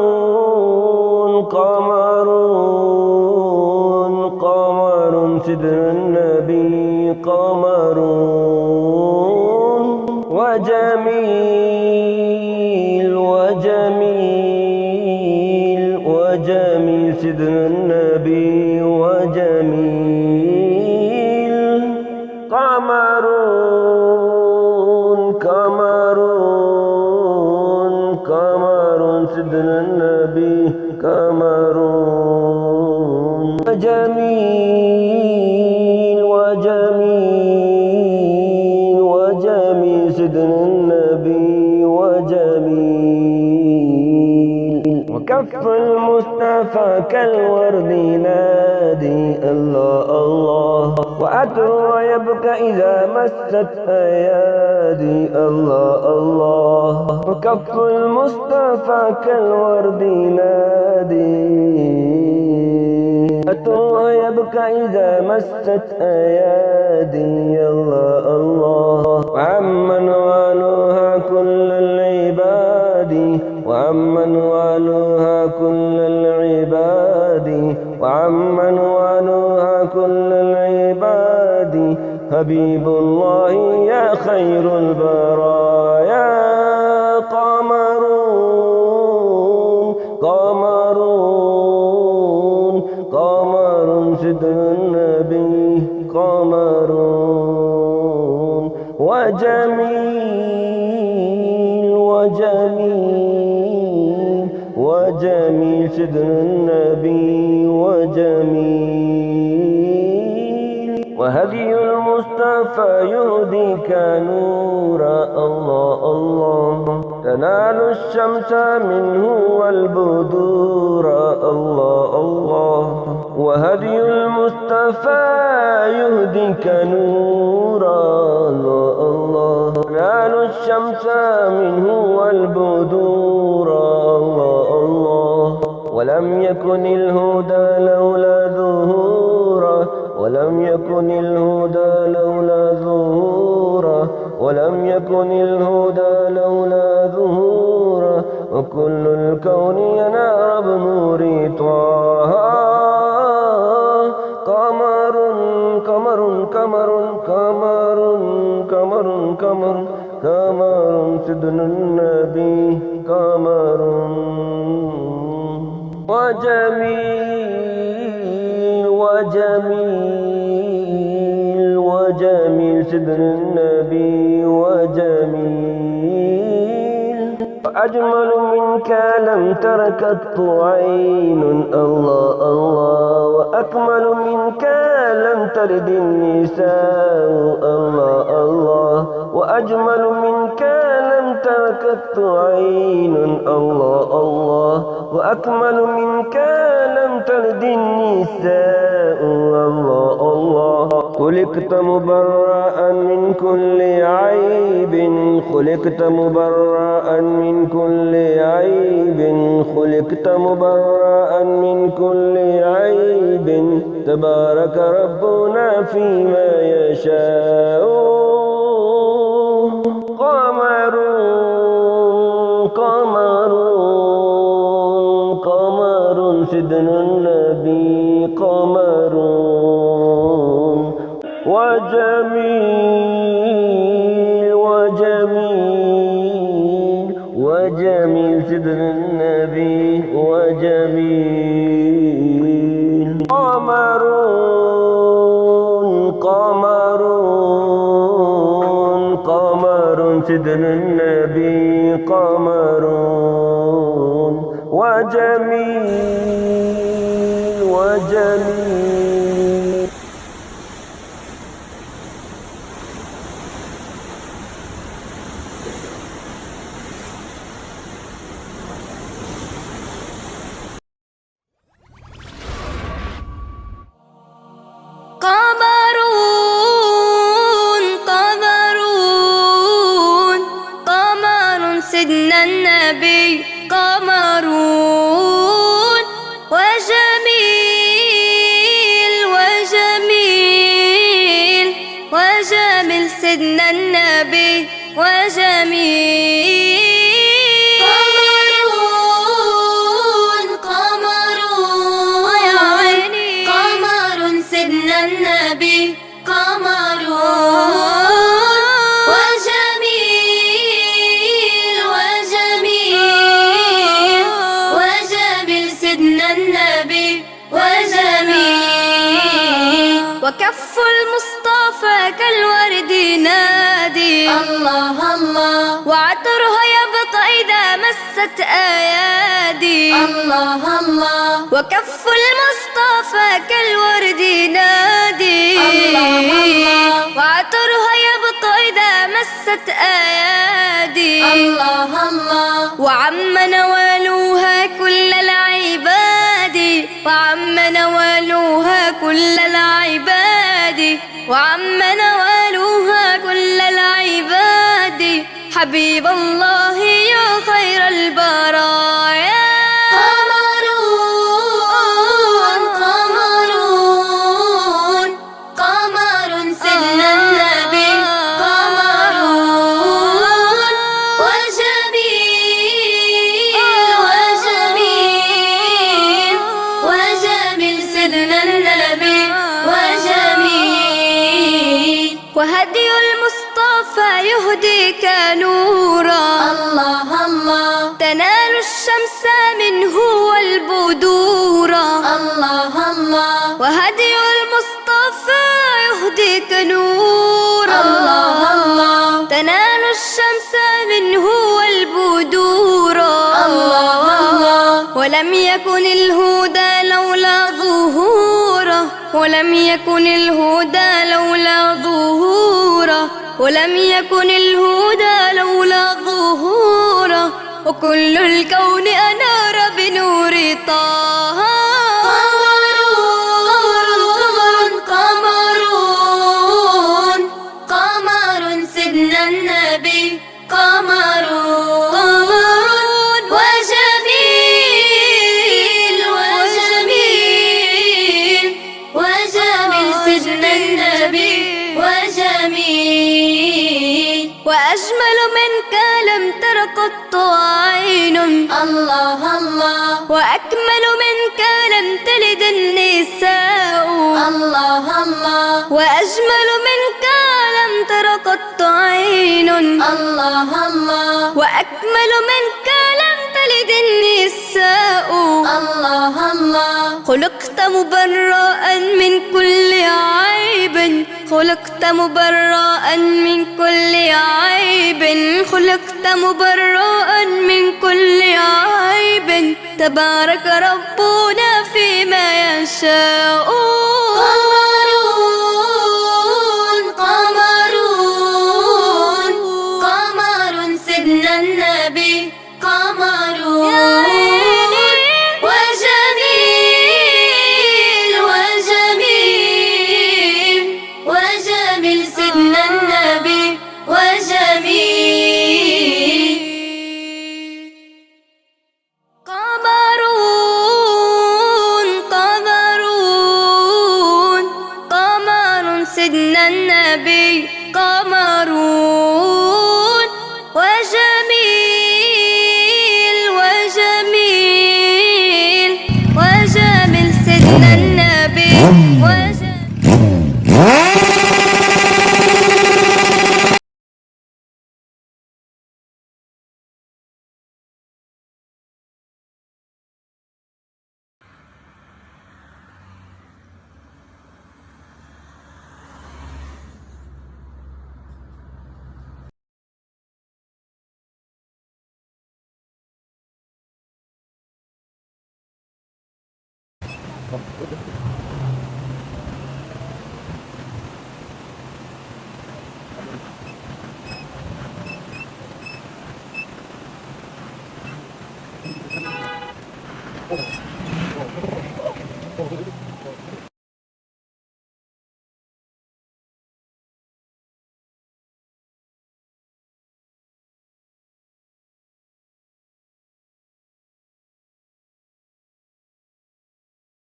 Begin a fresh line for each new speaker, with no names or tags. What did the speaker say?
قمرون قمرون قمر سيدنا النبي قمرون وجميل وجميل وجميل سيدنا النبي وجميل قمرون قمرون قمر سيدنا النبي قمرون وجميل وجميل وجميل سيدنا النبي وجميل وكف المصطفى كالورد ينادي الله الله وأترى يبكى إذا مست أيادي الله الله وكف المصطفى كالورد ينادي أترى يبكى إذا مست أيادي الله الله وعمن والوها كل العباد وعمن والوها كل العباد وعمن والوها كل العباد حبيب الله يا خير البرايا قمرون قمرون قمر سيدنا النبي قمرون وجميل وجميل وجميل سيدنا النبي وجميل وهدي المصطفى يهديك نورا الله الله تنال الشمس منه والبدور الله الله وهدي المصطفى يهديك نورا الله الله تنال الشمس منه والبدور الله الله ولم يكن الهدى لولا ظهورا ولم يكن الهدى لولا ظهورا ولم يكن الهدى لولا ظهورا وكل الكون ينار بنور طه قمر قمر قمر قمر قمر قمر قمر سيدنا النبي قمر وجميل وجميل وجميل سيدنا النبي وجميل وأجمل منك لم ترك عين الله الله وأكمل منك لم تلد النساء الله الله وأجمل منك لم ترك عين الله الله وأكمل منك لم تلد النساء الله الله خلقت مبرأ من كل عيب خلقت مبرأ من كل عيب خلقت مبرأ من كل عيب تبارك ربنا فيما يشاء قمر قمر قمر سيدنا النبي قمر وجميل وجميل وجميل سيدنا النبي وجميل قمر قمر قمر سيدنا النبي قمر وجميل وجميل
قمرون قمرون قمر سيدنا النبي قمرون وجميل وجميل وجميل سيدنا النبي وجميل قمر وكف المصطفى كالورد نادي
الله الله
وعطرها يبقى إذا مست أيادي
الله الله
وكف المصطفى كالورد نادي
الله الله
وعطرها يبقى إذا مست أيادي
الله الله
وعم نوالوها كل العباد وعم نوالوها كل العباد وعم نوالوها كل العباد حبيب الله يا خير البرايا
قمرون قمر سيدنا النبي قمرون وجميل وجميل وجميل سيدنا النبي وجميل
وهدي المصطفى يهديك نورا
الله الله
تنال الشمس منه والبدورا
الله الله
وهدي المصطفى يهديك نورا
الله الله
تنال الشمس منه والبدورا
الله الله
ولم يكن الهدى لولا ظهوره ولم يكن الهدى لولا ظهوره ولم يكن الهدى لولا ظهوره وكل الكون أنار بنور طه
قمرون قمر سيدنا النبي قمرون وجميل وجميل وجميل سيدنا النبي وجميل
وأجمل منك لم تر قط عين
الله الله
وأكمل منك لم تلد النساء
الله الله
وأجمل منك لم تر قط عين
الله الله
وأكمل منك لم تلد النساء
الله الله
خلقت مبرأ من كل عيب خلقت مبرأ من كل عيب خلقت مبرأ من كل عيب تبارك ربنا فيما يشاء
قمرون قمرون قمر سيدنا النبي قمرون وجميل وجميل وجميل سيدنا النبي وجميل
قمرون قمرون قمر سيدنا النبي قمرون وجميل وجميل وجميل سيدنا النبي وجميل
Oh.